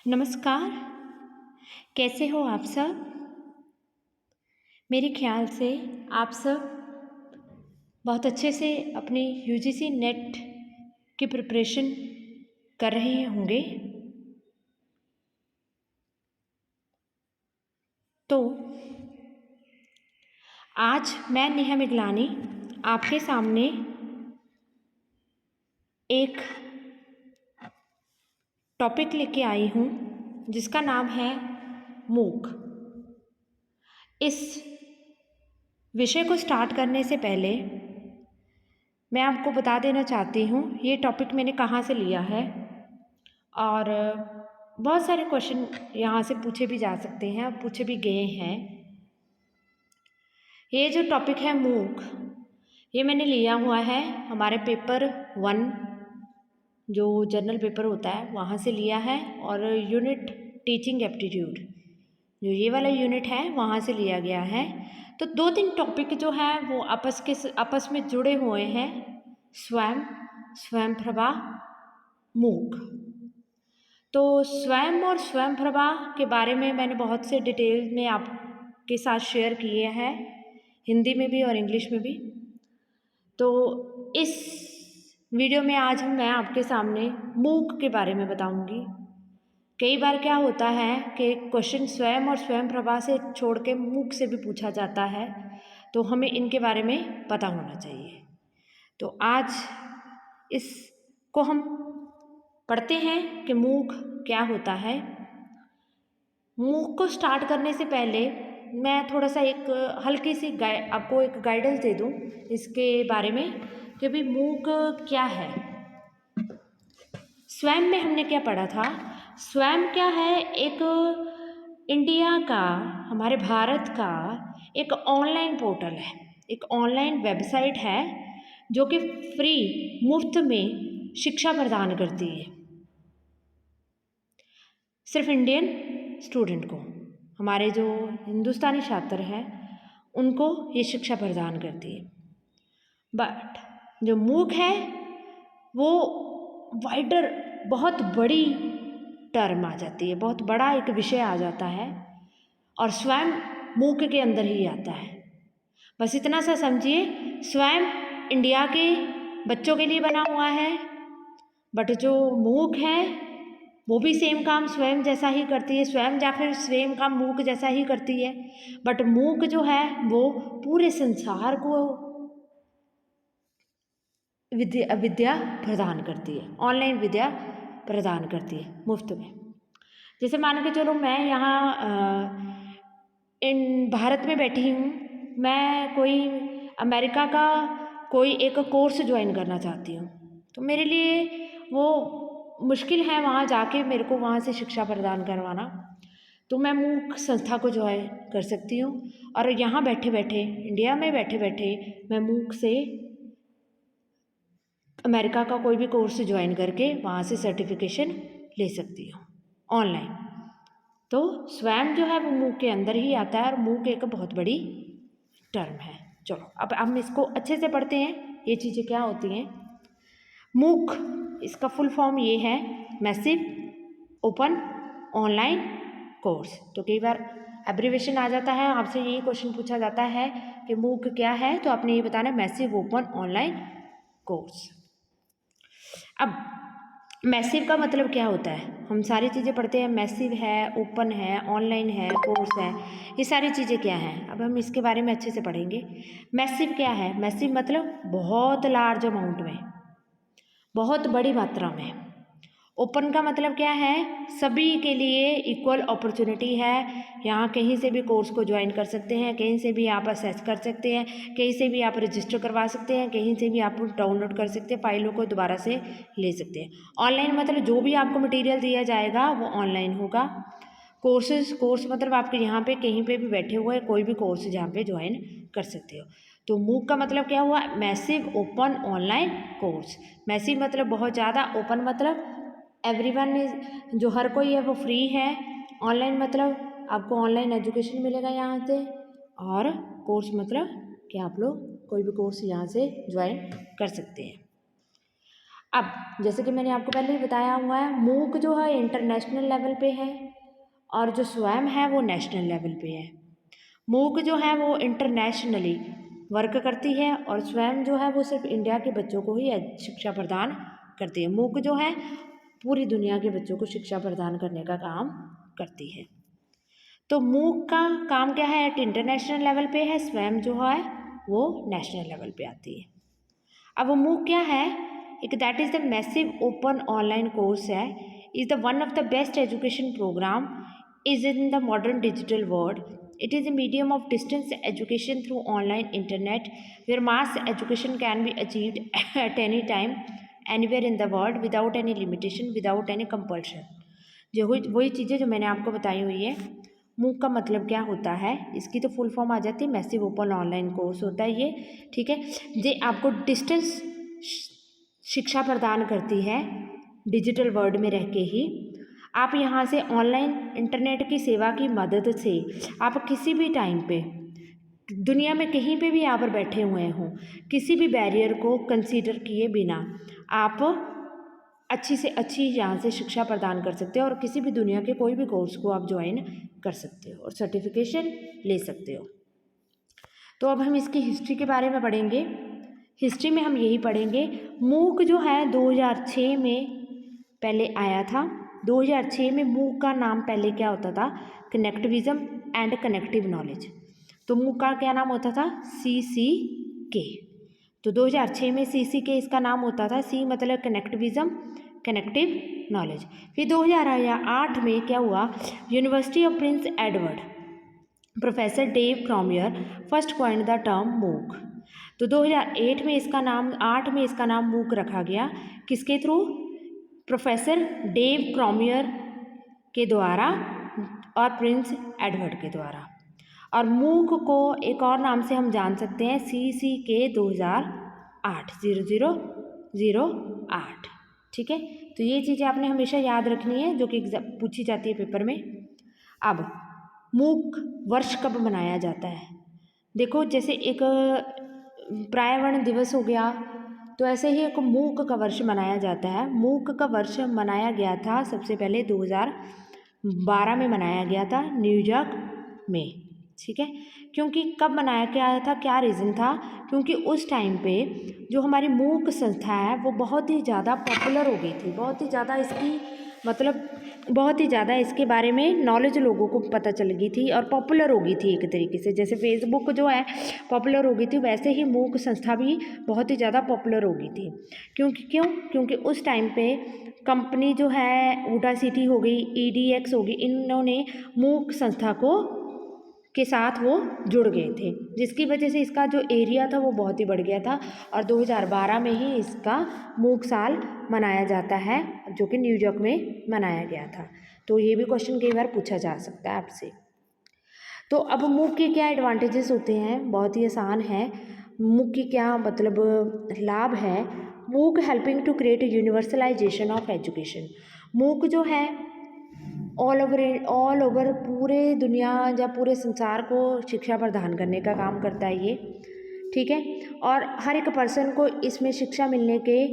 नमस्कार। कैसे हो आप सब? मेरे ख्याल से आप सब बहुत अच्छे से अपनी यूजीसी नेट की प्रिपरेशन कर रहे होंगे। तो आज मैं नेहा मिगलानी आपके सामने एक टॉपिक लेके आई हूँ जिसका नाम है मूक। इस विषय को स्टार्ट करने से पहले मैं आपको बता देना चाहती हूँ ये टॉपिक मैंने कहाँ से लिया है और बहुत सारे क्वेश्चन यहाँ से पूछे भी जा सकते हैं और पूछे भी गए हैं। ये जो टॉपिक है मूक, ये मैंने लिया हुआ है हमारे पेपर 1 जो जनरल पेपर होता है वहाँ से लिया है और यूनिट टीचिंग एप्टीट्यूड जो ये वाला यूनिट है वहाँ से लिया गया है। तो 2-3 टॉपिक जो है वो आपस में जुड़े हुए हैं। स्वयं, स्वयं प्रभा, मूक। तो स्वयं और स्वयं प्रभा के बारे में मैंने बहुत से डिटेल में आपके साथ शेयर किए हैं, हिंदी में भी और इंग्लिश में भी। तो इस वीडियो में आज मैं आपके सामने मूक के बारे में बताऊंगी। कई बार क्या होता है कि क्वेश्चन स्वयं और स्वयं प्रभा से छोड़ के मूक से भी पूछा जाता है, तो हमें इनके बारे में पता होना चाहिए। तो आज इसको हम पढ़ते हैं कि मूक क्या होता है। मूक को स्टार्ट करने से पहले मैं थोड़ा सा एक हल्की सी आपको एक गाइडेंस दे दूं इसके बारे में कि भाई मूक क्या है। स्वयं में हमने क्या पढ़ा था? स्वयं क्या है? एक इंडिया का, हमारे भारत का एक ऑनलाइन पोर्टल है, एक ऑनलाइन वेबसाइट है जो कि फ्री, मुफ्त में शिक्षा प्रदान करती है सिर्फ इंडियन स्टूडेंट को। हमारे जो हिंदुस्तानी छात्र हैं उनको ये शिक्षा प्रदान करती है। बट जो मूक है वो वाइडर, बहुत बड़ी टर्म आ जाती है, बहुत बड़ा एक विषय आ जाता है और स्वयं मूक के अंदर ही आता है। बस इतना सा समझिए, स्वयं इंडिया के बच्चों के लिए बना हुआ है, बट जो मूक है वो भी सेम काम स्वयं जैसा ही करती है, स्वयं या फिर सेम काम मूक जैसा ही करती है। बट मूक जो है वो पूरे संसार को विद्या प्रदान करती है, ऑनलाइन विद्या प्रदान करती है मुफ्त में। जैसे मान के चलो मैं यहाँ इन भारत में बैठी हूँ, मैं कोई अमेरिका का कोई एक कोर्स ज्वाइन करना चाहती हूँ, तो मेरे लिए वो मुश्किल है वहाँ जाके मेरे को वहाँ से शिक्षा प्रदान करवाना। तो मैं मूक संस्था को ज्वाइन कर सकती हूँ और यहाँ बैठे बैठे, इंडिया में बैठे बैठे मैं मूक से अमेरिका का कोई भी कोर्स ज्वाइन करके वहाँ से सर्टिफिकेशन ले सकती हूँ ऑनलाइन। तो स्वयं जो है वो मूक के अंदर ही आता है और मूक एक बहुत बड़ी टर्म है। चलो अब हम इसको अच्छे से पढ़ते हैं, ये चीज़ें क्या होती हैं। मूक, इसका फुल फॉर्म ये है, मैसिव ओपन ऑनलाइन कोर्स। तो कई बार एब्रीवेशन आ जाता है, आपसे यही क्वेश्चन पूछा जाता है कि मूक क्या है, तो आपने ये बताना मैसिव ओपन ऑनलाइन कोर्स। अब मैसिव का मतलब क्या होता है? हम सारी चीज़ें पढ़ते हैं, मैसिव है, ओपन है, ऑनलाइन है, कोर्स है, ये सारी चीज़ें क्या हैं? अब हम इसके बारे में अच्छे से पढ़ेंगे। मैसिव क्या है? मैसिव मतलब बहुत लार्ज अमाउंट में, बहुत बड़ी मात्रा में। ओपन का मतलब क्या है? सभी के लिए इक्वल अपॉर्चुनिटी है, यहाँ कहीं से भी कोर्स को ज्वाइन कर सकते हैं, कहीं से भी आप असेस कर सकते हैं, कहीं से भी आप रजिस्टर करवा सकते हैं, कहीं से भी आप डाउनलोड कर सकते हैं, फाइलों को दोबारा से ले सकते हैं। ऑनलाइन मतलब जो भी आपको मटेरियल दिया जाएगा वो ऑनलाइन होगा। कोर्स मतलब आपके यहाँ पे कहीं पे भी बैठे हुए कोई भी कोर्स जहाँ पे ज्वाइन कर सकते हो। तो मूक का मतलब क्या हुआ? Massive open online course. Massive मतलब बहुत ज़्यादा, ओपन मतलब एवरीवन इज, जो हर कोई है वो फ्री है। ऑनलाइन मतलब आपको ऑनलाइन एजुकेशन मिलेगा यहाँ से, और कोर्स मतलब कि आप लोग कोई भी कोर्स यहाँ से ज्वाइन कर सकते हैं। अब जैसे कि मैंने आपको पहले ही बताया हुआ है, मूक जो है इंटरनेशनल लेवल पे है और जो स्वयं है वो नेशनल लेवल पे है। मूक जो है वो इंटरनेशनली वर्क करती है और स्वयं जो है वो सिर्फ इंडिया के बच्चों को ही शिक्षा प्रदान करती है। मूक जो है पूरी दुनिया के बच्चों को शिक्षा प्रदान करने का काम करती है। तो मूक का काम क्या है, एट इंटरनेशनल लेवल पे है, स्वयं जो है वो नेशनल लेवल पे आती है। अब वो मूक क्या है, एक that is the massive open online course है, is the one of the best education program is in the modern digital world. It is a medium of distance education through online internet where mass education can be achieved at any time, anywhere in the world without any limitation, without any compulsion. जो वही चीज़ें जो मैंने आपको बताई हुई है। मूक का मतलब क्या होता है, इसकी तो फुल फॉर्म आ जाती है मैसिव ओपन ऑनलाइन कोर्स होता है ये, ठीक है। ये आपको डिस्टेंस शिक्षा प्रदान करती है डिजिटल वर्ल्ड में रह के ही। आप यहाँ से ऑनलाइन इंटरनेट की सेवा की मदद से आप किसी भी टाइम पे दुनिया में कहीं पे भी यहाँ पर बैठे हुए हों, किसी भी बैरियर को कंसीडर किए बिना आप अच्छी से अच्छी यहाँ से शिक्षा प्रदान कर सकते हो और किसी भी दुनिया के कोई भी कोर्स को आप ज्वाइन कर सकते हो और सर्टिफिकेशन ले सकते हो। तो अब हम इसकी हिस्ट्री के बारे में पढ़ेंगे। हिस्ट्री में हम यही पढ़ेंगे, मूक जो है 2006 में पहले आया था। 2006 में मूक का नाम पहले क्या होता था, कनेक्टिविज़म एंड कनेक्टिव नॉलेज। तो मूक का क्या नाम होता था, CCK। तो 2006 में CCK इसका नाम होता था। C मतलब कनेक्टिविज़म, कनेक्टिव नॉलेज। फिर 2008 में क्या हुआ, university of Prince Edward professor Dave Cormier first coined the term MOOC. तो 2008 में इसका नाम 8 में इसका नाम मूक रखा गया, किसके थ्रू, प्रोफेसर डेव क्रॉमियर के द्वारा और प्रिंस एडवर्ड के द्वारा। और मूक को एक और नाम से हम जान सकते हैं, CCK 2008 0008, ठीक है। तो ये चीज़ें आपने हमेशा याद रखनी है जो कि पूछी जाती है पेपर में। अब मूक वर्ष कब मनाया जाता है, देखो जैसे एक पर्यावरण दिवस हो गया, तो ऐसे ही एक मूक का वर्ष मनाया जाता है। मूक का वर्ष मनाया गया था सबसे पहले 2012 में मनाया गया था न्यूयॉर्क में, ठीक है। क्योंकि कब मनाया गया था, क्या रीज़न था, क्योंकि उस टाइम पे जो हमारी मूक संस्था है वो बहुत ही ज़्यादा पॉपुलर हो गई थी, बहुत ही ज़्यादा इसकी मतलब बहुत ही ज़्यादा इसके बारे में नॉलेज लोगों को पता चल गई थी और पॉपुलर हो गई थी एक तरीके से। जैसे फेसबुक जो है पॉपुलर हो गई थी, वैसे ही मूक संस्था भी बहुत ही ज़्यादा पॉपुलर हो गई थी। क्योंकि उस टाइम पे कंपनी जो है उडासिटी हो गई, EDX हो गई, इन्होंने मूक संस्था के साथ वो जुड़ गए थे, जिसकी वजह से इसका जो एरिया था वो बहुत ही बढ़ गया था। और 2012 में ही इसका मूक साल मनाया जाता है, जो कि न्यूयॉर्क में मनाया गया था। तो ये भी क्वेश्चन कई बार पूछा जा सकता है आपसे। तो अब मूक के क्या एडवांटेजेस होते हैं, बहुत ही आसान है। मूक की क्या मतलब लाभ है, MOOC helping to create universalisation of education. MOOC जो है ऑल ओवर पूरे दुनिया या पूरे संसार को शिक्षा प्रदान करने का काम करता है ये, ठीक है। और हर एक पर्सन को इसमें शिक्षा मिलने के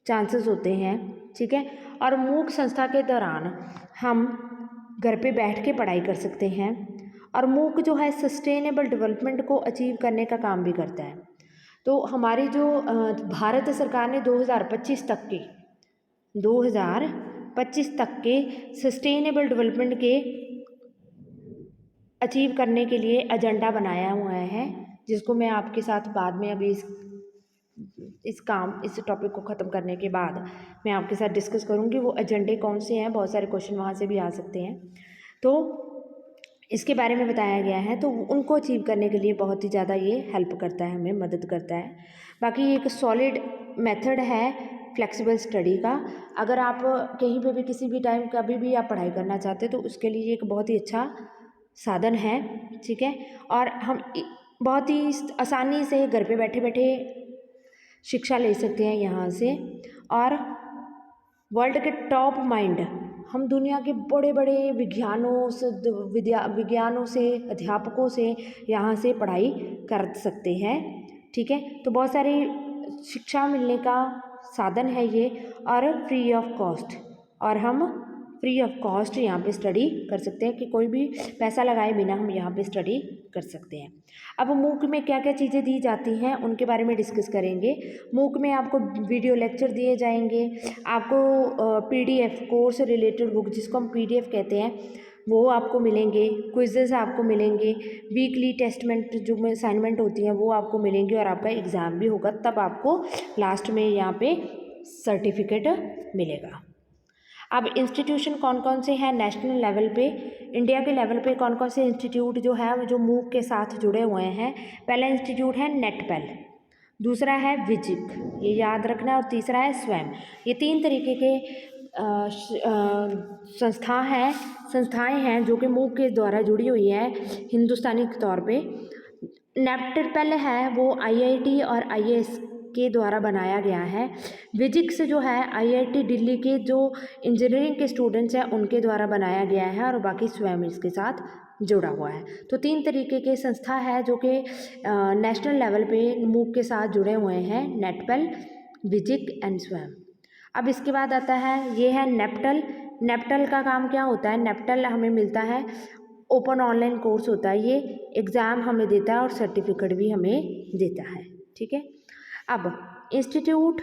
चांसेस होते हैं, ठीक है। और मूक संस्था के दौरान हम घर पे बैठ के पढ़ाई कर सकते हैं। और मूक जो है सस्टेनेबल डेवलपमेंट को अचीव करने का काम भी करता है। तो हमारी जो भारत सरकार ने 2025 तक के सस्टेनेबल डेवलपमेंट के अचीव करने के लिए एजेंडा बनाया हुआ है, जिसको मैं आपके साथ बाद में अभी इस टॉपिक को ख़त्म करने के बाद मैं आपके साथ डिस्कस करूँगी वो एजेंडे कौन से हैं। बहुत सारे क्वेश्चन वहाँ से भी आ सकते हैं, तो इसके बारे में बताया गया है। तो उनको अचीव करने के लिए बहुत ही ज़्यादा ये हेल्प करता है, हमें मदद करता है। बाकी एक सॉलिड मेथड है फ्लेक्सिबल स्टडी का। अगर आप कहीं पे भी किसी भी टाइम कभी भी आप पढ़ाई करना चाहते हैं तो उसके लिए एक बहुत ही अच्छा साधन है, ठीक है। और हम बहुत ही आसानी से घर पे बैठे बैठे शिक्षा ले सकते हैं यहाँ से। और वर्ल्ड के टॉप माइंड, हम दुनिया के बड़े बड़े विज्ञानों से अध्यापकों से यहाँ से पढ़ाई कर सकते हैं, ठीक है। तो बहुत सारी शिक्षा मिलने का साधन है ये, और फ्री ऑफ कॉस्ट, और हम फ्री ऑफ कॉस्ट यहाँ पे स्टडी कर सकते हैं कि कोई भी पैसा लगाए बिना हम यहाँ पे स्टडी कर सकते हैं। अब मूक में क्या क्या चीज़ें दी जाती हैं उनके बारे में डिस्कस करेंगे। मूक में आपको वीडियो लेक्चर दिए जाएंगे, आपको पीडीएफ कोर्स रिलेटेड बुक जिसको हम पीडीएफ कहते हैं वो आपको मिलेंगे, क्विजेस आपको मिलेंगे, वीकली टेस्टमेंट जो में असाइनमेंट होती हैं वो आपको मिलेंगी, और आपका एग्ज़ाम भी होगा, तब आपको लास्ट में यहाँ पे सर्टिफिकेट मिलेगा। अब इंस्टीट्यूशन कौन कौन से हैं नेशनल लेवल पे, इंडिया के लेवल पे कौन कौन से इंस्टीट्यूट जो है जो मूक के साथ जुड़े हुए हैं। पहला इंस्टीट्यूट है नेटपेल, दूसरा है विजिक, ये याद रखना, और तीसरा है स्वयं। ये 3 तरीके के संस्थाएं हैं जो कि मूक के द्वारा जुड़ी हुई हैं हिंदुस्तानी तौर पे। नेटपेल है वो आईआईटी और आईएएस के द्वारा बनाया गया है। विजिक्स जो है आईआईटी दिल्ली के जो इंजीनियरिंग के स्टूडेंट्स हैं उनके द्वारा बनाया गया है, और बाकी स्वयं इसके साथ जुड़ा हुआ है। तो 3 तरीके के संस्था है जो कि नेशनल लेवल पे मूक के साथ जुड़े हुए हैं, नेटपेल, विजिक एंड स्वयं। अब इसके बाद आता है ये है नेप्टल। नेप्टल का काम क्या होता है, नेप्टल हमें मिलता है ओपन ऑनलाइन कोर्स होता है, ये एग्ज़ाम हमें देता है और सर्टिफिकेट भी हमें देता है, ठीक है। अब इंस्टीट्यूट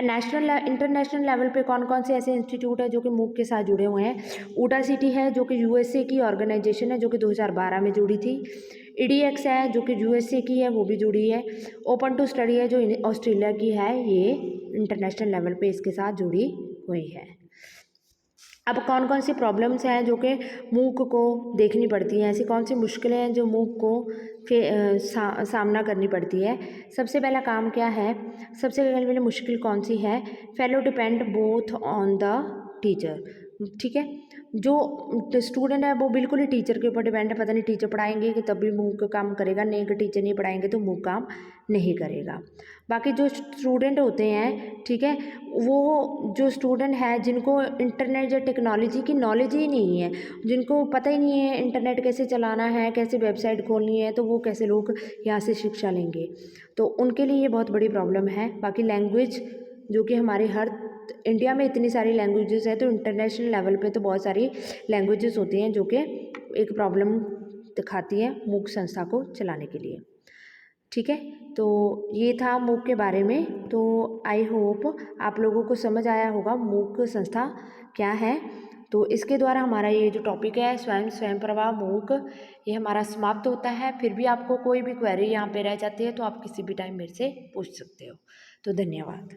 नेशनल इंटरनेशनल लेवल पे कौन कौन से ऐसे इंस्टीट्यूट है जो कि मूक के साथ जुड़े हुए हैं। ऊडासिटी है जो कि यूएसए की ऑर्गेनाइजेशन है जो कि 2012 में जुड़ी थी। ईडीएक्स है जो कि यूएसए की है, वो भी जुड़ी है। ओपन टू स्टडी है जो ऑस्ट्रेलिया की है, ये इंटरनेशनल लेवल पे इसके साथ जुड़ी हुई है। अब कौन कौन सी प्रॉब्लम्स हैं जो कि मूक को देखनी पड़ती हैं, ऐसी कौन सी मुश्किलें हैं जो मूक को सामना करनी पड़ती है। सबसे पहला काम क्या है, सबसे पहले मुश्किल कौन सी है, fellow depend both on the teacher, ठीक है। जो स्टूडेंट है वो बिल्कुल ही टीचर के ऊपर डिपेंड है, पता नहीं टीचर पढ़ाएंगे कि तभी मूक काम करेगा, नहीं कि टीचर नहीं पढ़ाएंगे तो मूक काम नहीं करेगा। बाकी जो स्टूडेंट होते हैं, ठीक है, वो जो स्टूडेंट है जिनको इंटरनेट या टेक्नोलॉजी की नॉलेज ही नहीं है, जिनको पता ही नहीं है इंटरनेट कैसे चलाना है, कैसे वेबसाइट खोलनी है, तो वो कैसे लोग यहाँ से शिक्षा लेंगे, तो उनके लिए ये बहुत बड़ी प्रॉब्लम है। बाकी लैंग्वेज जो कि हमारे हर इंडिया में इतनी सारी लैंग्वेजेस है, तो इंटरनेशनल लेवल पे तो बहुत सारी लैंग्वेजेस होती हैं जो कि एक प्रॉब्लम दिखाती है मूक संस्था को चलाने के लिए, ठीक है। तो ये था मूक के बारे में। तो आई होप आप लोगों को समझ आया होगा मूक संस्था क्या है। तो इसके द्वारा हमारा ये जो टॉपिक है स्वयं प्रभा मूक, ये हमारा समाप्त होता है। फिर भी आपको कोई भी क्वेरी यहाँ पे रह जाती है तो आप किसी भी टाइम मेरे से पूछ सकते हो। तो धन्यवाद।